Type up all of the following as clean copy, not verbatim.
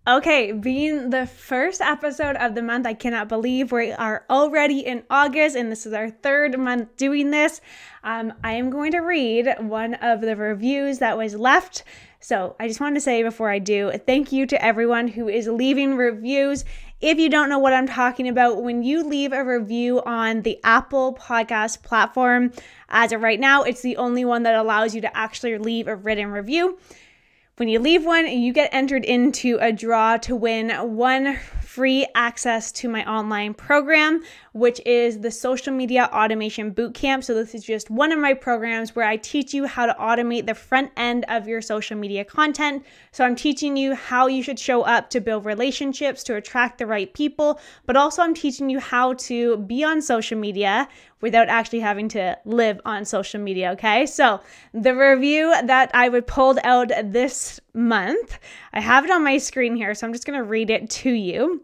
Okay, being the first episode of the month, I cannot believe we are already in August and this is our third month doing this. I am going to read one of the reviews that was left. So I just wanted to say before I do, thank you to everyone who is leaving reviews. If you don't know what I'm talking about, when you leave a review on the Apple Podcast platform, as of right now, it's the only one that allows you to actually leave a written review. When you leave one, you get entered into a draw to win one free access to my online program, which is the Social Media Automation Bootcamp. So this is just one of my programs where I teach you how to automate the front end of your social media content. So I'm teaching you how you should show up to build relationships, to attract the right people, but also I'm teaching you how to be on social media without actually having to live on social media, okay? So the review that I pulled out this month, I have it on my screen here, so I'm just gonna read it to you.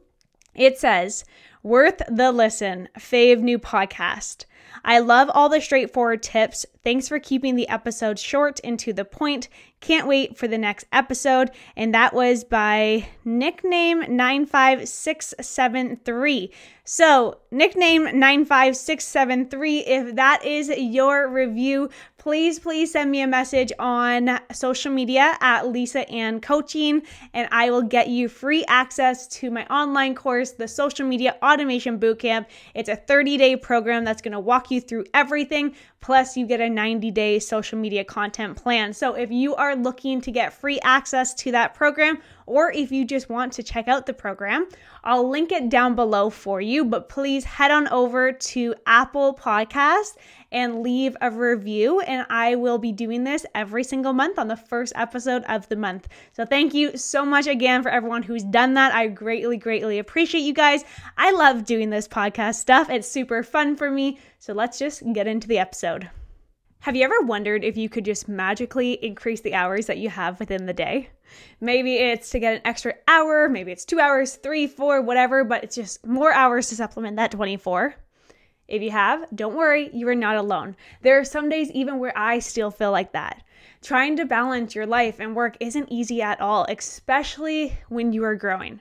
It says, "Worth the listen, fave new podcast. I love all the straightforward tips. Thanks for keeping the episode short and to the point. Can't wait for the next episode." And that was by nickname 95673. So nickname 95673, if that is your review, please send me a message on social media at Lisa Ann Coaching, and I will get you free access to my online course, the Social Media Automation Bootcamp. It's a 30-day program that's going to walk you through everything, plus you get a 90-day social media content plan. So if you are looking to get free access to that program, or if you just want to check out the program, I'll link it down below for you, but please head on over to Apple Podcast and leave a review, and I will be doing this every single month on the first episode of the month. So thank you so much again for everyone who's done that. I greatly appreciate you guys. I love doing this podcast stuff. It's super fun for me. So let's just get into the episode. Have you ever wondered if you could just magically increase the hours that you have within the day? Maybe it's to get an extra hour, maybe it's 2 hours, 3, 4, whatever, but it's just more hours to supplement that 24. If you have, don't worry, you are not alone. There are some days even where I still feel like that. Trying to balance your life and work isn't easy at all, especially when you are growing.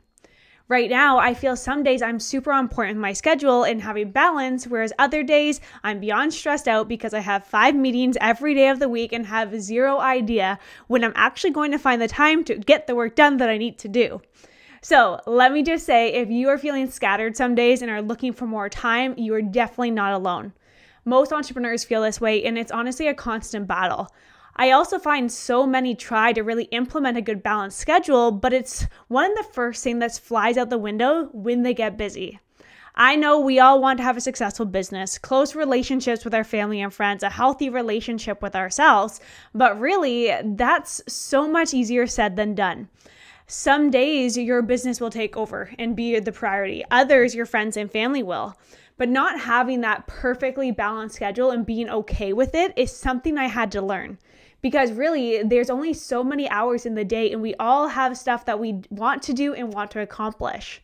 Right now, I feel some days I'm super on point with my schedule and having balance, whereas other days I'm beyond stressed out because I have 5 meetings every day of the week and have zero idea when I'm actually going to find the time to get the work done that I need to do. So let me just say, if you are feeling scattered some days and are looking for more time, you are definitely not alone. Most entrepreneurs feel this way, and it's honestly a constant battle. I also find so many try to really implement a good balanced schedule, but it's one of the first things that flies out the window when they get busy. I know we all want to have a successful business, close relationships with our family and friends, a healthy relationship with ourselves, but really, that's so much easier said than done. Some days your business will take over and be the priority. Others, your friends and family will. But not having that perfectly balanced schedule and being okay with it is something I had to learn. Because really, there's only so many hours in the day and we all have stuff that we want to do and want to accomplish.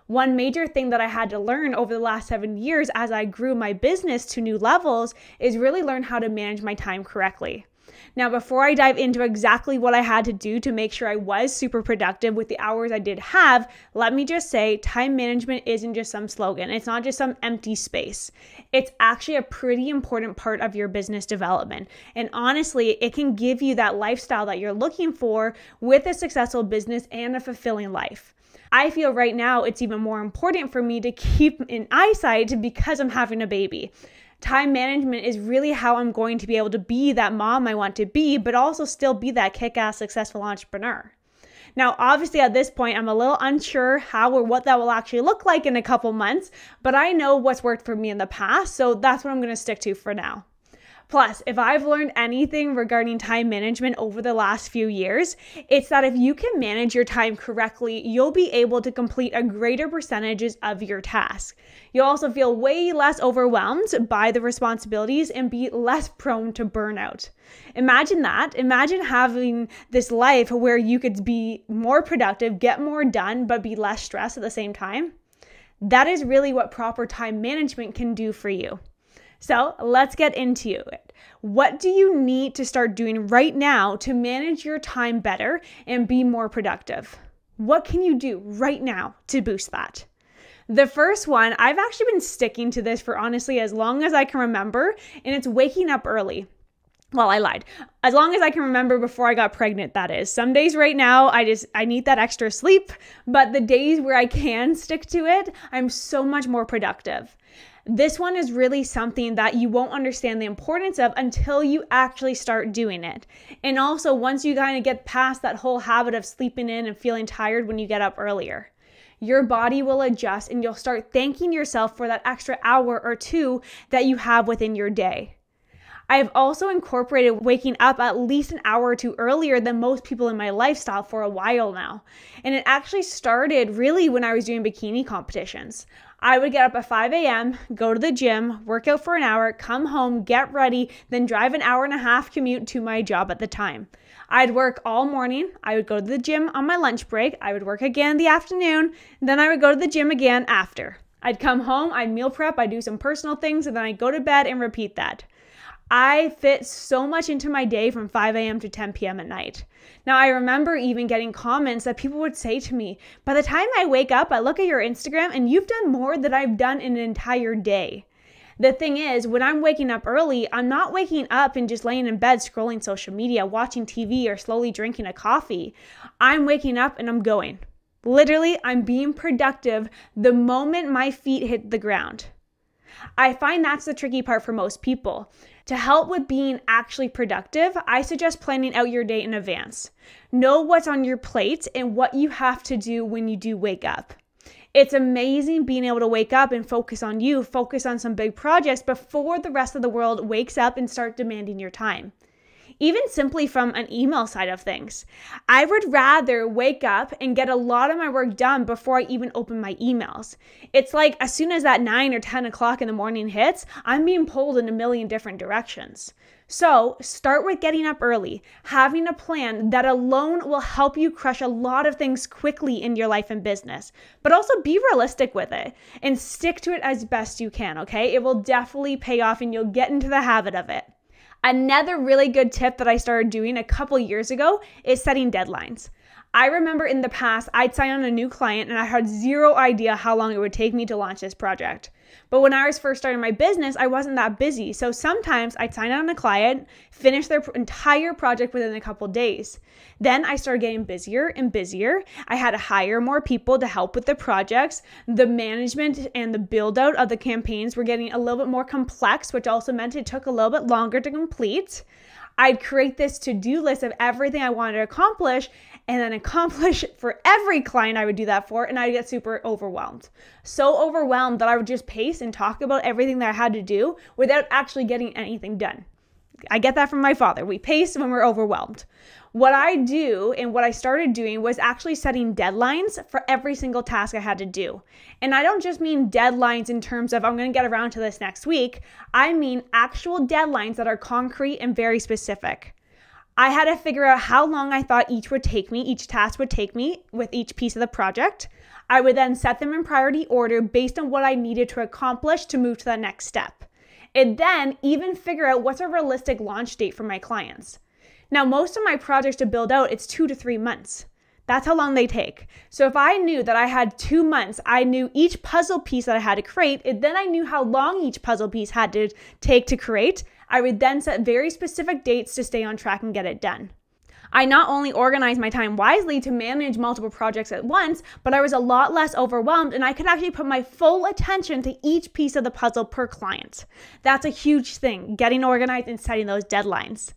One major thing that I had to learn over the last 7 years as I grew my business to new levels is really learn how to manage my time correctly. Now, before I dive into exactly what I had to do to make sure I was super productive with the hours I did have, let me just say time management isn't just some slogan. It's not just some empty space. It's actually a pretty important part of your business development. And honestly, it can give you that lifestyle that you're looking for with a successful business and a fulfilling life. I feel right now it's even more important for me to keep in eyesight because I'm having a baby. Time management is really how I'm going to be able to be that mom I want to be, but also still be that kick-ass successful entrepreneur. Now, obviously at this point, I'm a little unsure how or what that will actually look like in a couple months, but I know what's worked for me in the past, so that's what I'm going to stick to for now. Plus, if I've learned anything regarding time management over the last few years, it's that if you can manage your time correctly, you'll be able to complete a greater percentages of your tasks. You'll also feel way less overwhelmed by the responsibilities and be less prone to burnout. Imagine that. Imagine having this life where you could be more productive, get more done, but be less stressed at the same time. That is really what proper time management can do for you. So let's get into it. What do you need to start doing right now to manage your time better and be more productive? What can you do right now to boost that? The first one, I've actually been sticking to this for honestly as long as I can remember, and it's waking up early. Well, I lied. As long as I can remember before I got pregnant, that is. Some days right now, I need that extra sleep, but the days where I can stick to it, I'm so much more productive. This one is really something that you won't understand the importance of until you actually start doing it. And also, once you kind of get past that whole habit of sleeping in and feeling tired when you get up earlier, your body will adjust and you'll start thanking yourself for that extra hour or two that you have within your day. I've also incorporated waking up at least an hour or two earlier than most people in my lifestyle for a while now. And it actually started really when I was doing bikini competitions. I would get up at 5 a.m., go to the gym, work out for an hour, come home, get ready, then drive an hour and a half commute to my job at the time. I'd work all morning. I would go to the gym on my lunch break. I would work again in the afternoon. Then I would go to the gym again after. I'd come home, I'd meal prep, I'd do some personal things, and then I'd go to bed and repeat that. I fit so much into my day from 5 a.m. to 10 p.m. at night. Now, I remember even getting comments that people would say to me, by the time I wake up, I look at your Instagram and you've done more than I've done in an entire day. The thing is, when I'm waking up early, I'm not waking up and just laying in bed scrolling social media, watching TV, or slowly drinking a coffee. I'm waking up and I'm going. Literally, I'm being productive the moment my feet hit the ground. I find that's the tricky part for most people. To help with being actually productive, I suggest planning out your day in advance. Know what's on your plate and what you have to do when you do wake up. It's amazing being able to wake up and focus on you, focus on some big projects before the rest of the world wakes up and start demanding your time. Even simply from an email side of things. I would rather wake up and get a lot of my work done before I even open my emails. It's like as soon as that 9 or 10 o'clock in the morning hits, I'm being pulled in a million different directions. So start with getting up early, having a plan that alone will help you crush a lot of things quickly in your life and business, but also be realistic with it and stick to it as best you can, okay? It will definitely pay off and you'll get into the habit of it. Another really good tip that I started doing a couple years ago is setting deadlines. I remember in the past, I'd sign on a new client and I had zero idea how long it would take me to launch this project. But when I was first starting my business, I wasn't that busy. So sometimes I'd sign on a client, finish their entire project within a couple days. Then I started getting busier and busier. I had to hire more people to help with the projects. The management and the build out of the campaigns were getting a little bit more complex, which also meant it took a little bit longer to complete. I'd create this to-do list of everything I wanted to accomplish and then accomplish for every client I would do that for, and I'd get super overwhelmed. So overwhelmed that I would just pace and talk about everything that I had to do without actually getting anything done. I get that from my father. We pace when we're overwhelmed. What I do and what I started doing was actually setting deadlines for every single task I had to do. And I don't just mean deadlines in terms of I'm going to get around to this next week. I mean actual deadlines that are concrete and very specific. I had to figure out how long I thought each task would take me with each piece of the project. I would then set them in priority order based on what I needed to accomplish to move to the next step. And then even figure out what's a realistic launch date for my clients. Now, most of my projects to build out, it's 2 to 3 months. That's how long they take. So if I knew that I had 2 months, I knew each puzzle piece that I had to create, and then I knew how long each puzzle piece had to take to create, I would then set very specific dates to stay on track and get it done. I not only organized my time wisely to manage multiple projects at once, but I was a lot less overwhelmed and I could actually put my full attention to each piece of the puzzle per client. That's a huge thing, getting organized and setting those deadlines.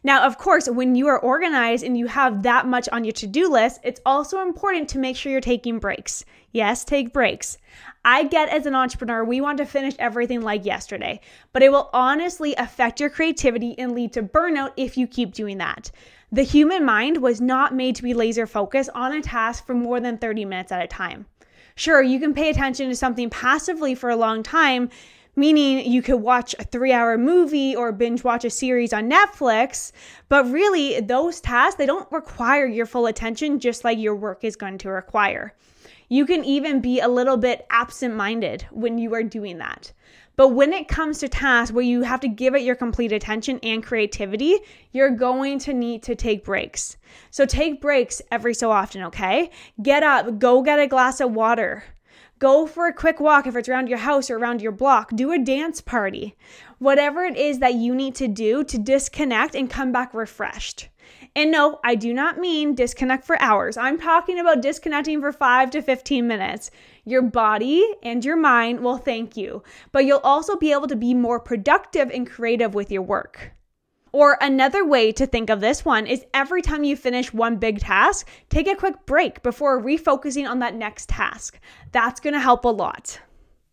Now, of course, when you are organized and you have that much on your to-do list, it's also important to make sure you're taking breaks. Yes, take breaks. I get as an entrepreneur, we want to finish everything like yesterday, but it will honestly affect your creativity and lead to burnout if you keep doing that. The human mind was not made to be laser focused on a task for more than 30 minutes at a time. Sure, you can pay attention to something passively for a long time, meaning you could watch a 3-hour movie or binge watch a series on Netflix, but really those tasks, they don't require your full attention just like your work is going to require. You can even be a little bit absent-minded when you are doing that. But when it comes to tasks where you have to give it your complete attention and creativity, you're going to need to take breaks. So take breaks every so often, okay? Get up, go get a glass of water. Go for a quick walk if it's around your house or around your block. Do a dance party. Whatever it is that you need to do to disconnect and come back refreshed. And no, I do not mean disconnect for hours. I'm talking about disconnecting for 5 to 15 minutes. Your body and your mind will thank you, but you'll also be able to be more productive and creative with your work. Or another way to think of this one is every time you finish one big task, take a quick break before refocusing on that next task. That's going to help a lot.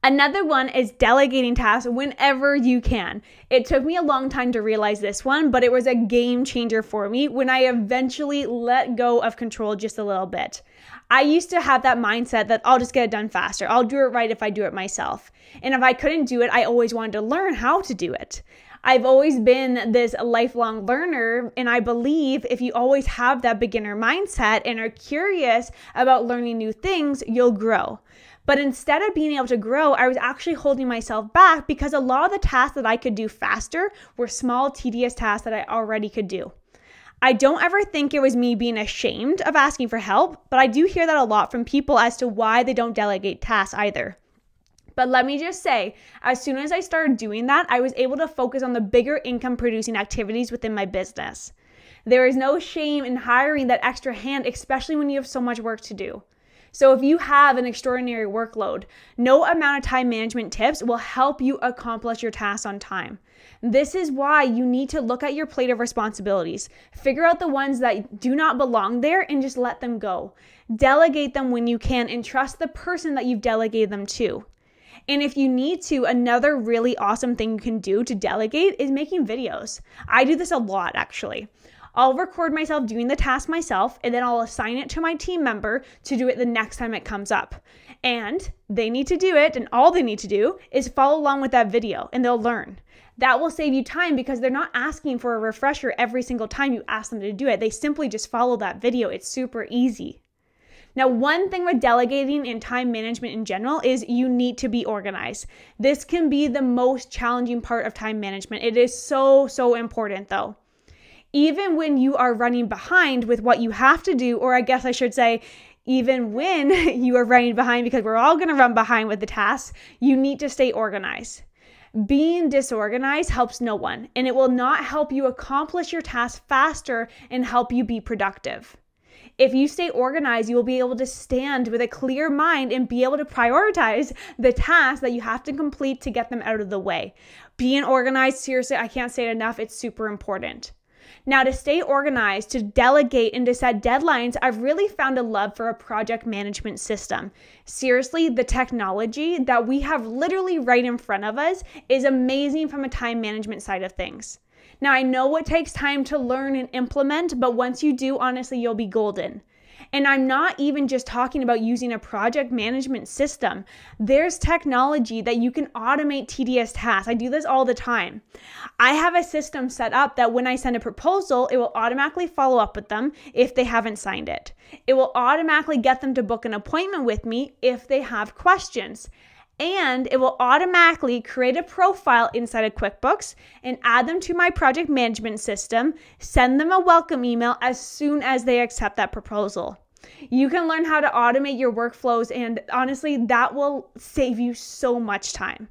Another one is delegating tasks whenever you can. It took me a long time to realize this one, but it was a game changer for me when I eventually let go of control just a little bit. I used to have that mindset that I'll just get it done faster. I'll do it right if I do it myself. And if I couldn't do it, I always wanted to learn how to do it. I've always been this lifelong learner, and I believe if you always have that beginner mindset and are curious about learning new things, you'll grow. But instead of being able to grow, I was actually holding myself back because a lot of the tasks that I could do faster were small, tedious tasks that I already could do. I don't ever think it was me being ashamed of asking for help, but I do hear that a lot from people as to why they don't delegate tasks either. But let me just say, as soon as I started doing that, I was able to focus on the bigger income producing activities within my business. There is no shame in hiring that extra hand, especially when you have so much work to do. So if you have an extraordinary workload, no amount of time management tips will help you accomplish your tasks on time. This is why you need to look at your plate of responsibilities, figure out the ones that do not belong there and just let them go. Delegate them when you can and trust the person that you've delegated them to. And if you need to, another really awesome thing you can do to delegate is making videos. I do this a lot, actually. I'll record myself doing the task myself, and then I'll assign it to my team member to do it the next time it comes up. And they need to do it, and all they need to do is follow along with that video, and they'll learn. That will save you time because they're not asking for a refresher every single time you ask them to do it. They simply just follow that video. It's super easy. Now, one thing with delegating and time management in general is you need to be organized. This can be the most challenging part of time management. It is so important though. Even when you are running behind with what you have to do, or I guess I should say, even when you are running behind, because we're all going to run behind with the tasks, you need to stay organized. Being disorganized helps no one, and it will not help you accomplish your tasks faster and help you be productive. If you stay organized, you will be able to stand with a clear mind and be able to prioritize the tasks that you have to complete to get them out of the way. Being organized, seriously, I can't say it enough, it's super important. Now, to stay organized, to delegate, and to set deadlines, I've really found a love for a project management system. Seriously, the technology that we have literally right in front of us is amazing from a time management side of things. Now, I know it takes time to learn and implement, but once you do, honestly, you'll be golden. And I'm not even just talking about using a project management system. There's technology that you can automate tedious tasks. I do this all the time. I have a system set up that when I send a proposal, it will automatically follow up with them if they haven't signed it. It will automatically get them to book an appointment with me if they have questions. And it will automatically create a profile inside of QuickBooks and add them to my project management system, send them a welcome email as soon as they accept that proposal. You can learn how to automate your workflows, and honestly, that will save you so much time.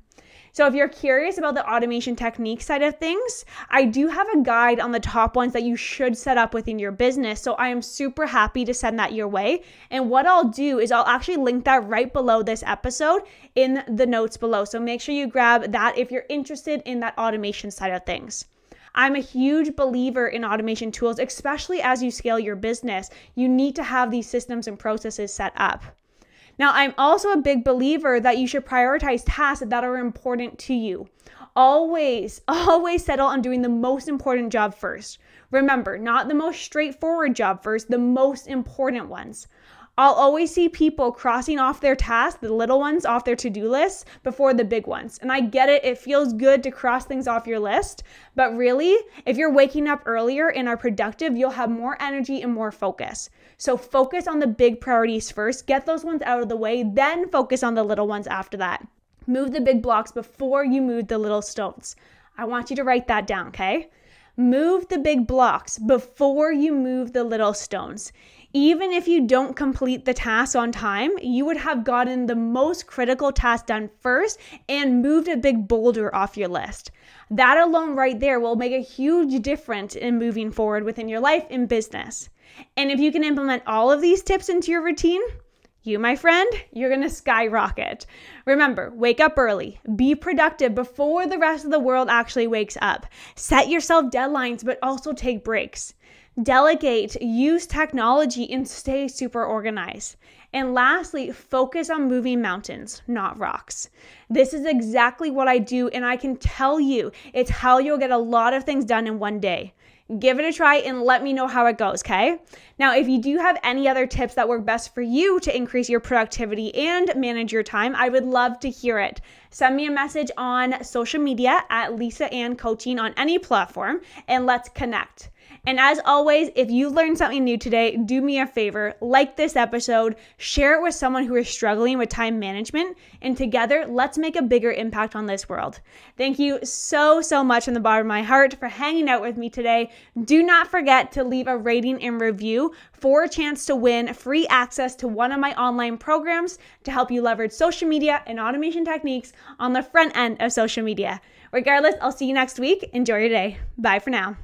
So if you're curious about the automation technique side of things, I do have a guide on the top ones that you should set up within your business. So I am super happy to send that your way. And what I'll do is I'll actually link that right below this episode in the notes below. So make sure you grab that if you're interested in that automation side of things. I'm a huge believer in automation tools, especially as you scale your business. You need to have these systems and processes set up. Now, I'm also a big believer that you should prioritize tasks that are important to you. Always settle on doing the most important job first. Remember, not the most straightforward job first, the most important ones. I'll always see people crossing off their tasks, the little ones off their to-do list before the big ones. And I get it, it feels good to cross things off your list. But really, if you're waking up earlier and are productive, you'll have more energy and more focus. So focus on the big priorities first, get those ones out of the way, then focus on the little ones after that. Move the big blocks before you move the little stones. I want you to write that down, okay? Move the big blocks before you move the little stones. Even if you don't complete the task on time, you would have gotten the most critical task done first and moved a big boulder off your list. That alone right there will make a huge difference in moving forward within your life and business. And if you can implement all of these tips into your routine, you, my friend, you're going to skyrocket. Remember, wake up early. Be productive before the rest of the world actually wakes up. Set yourself deadlines, but also take breaks. Delegate, use technology, and stay super organized. And lastly, focus on moving mountains, not rocks. This is exactly what I do, and I can tell you, it's how you'll get a lot of things done in one day. Give it a try and let me know how it goes, okay? Now, if you do have any other tips that work best for you to increase your productivity and manage your time, I would love to hear it. Send me a message on social media at Lisa Ann Coaching on any platform, and let's connect. And as always, if you learned something new today, do me a favor, like this episode, share it with someone who is struggling with time management, and together, let's make a bigger impact on this world. Thank you so much from the bottom of my heart for hanging out with me today. Do not forget to leave a rating and review for a chance to win free access to one of my online programs to help you leverage social media and automation techniques on the front end of social media. Regardless, I'll see you next week. Enjoy your day. Bye for now.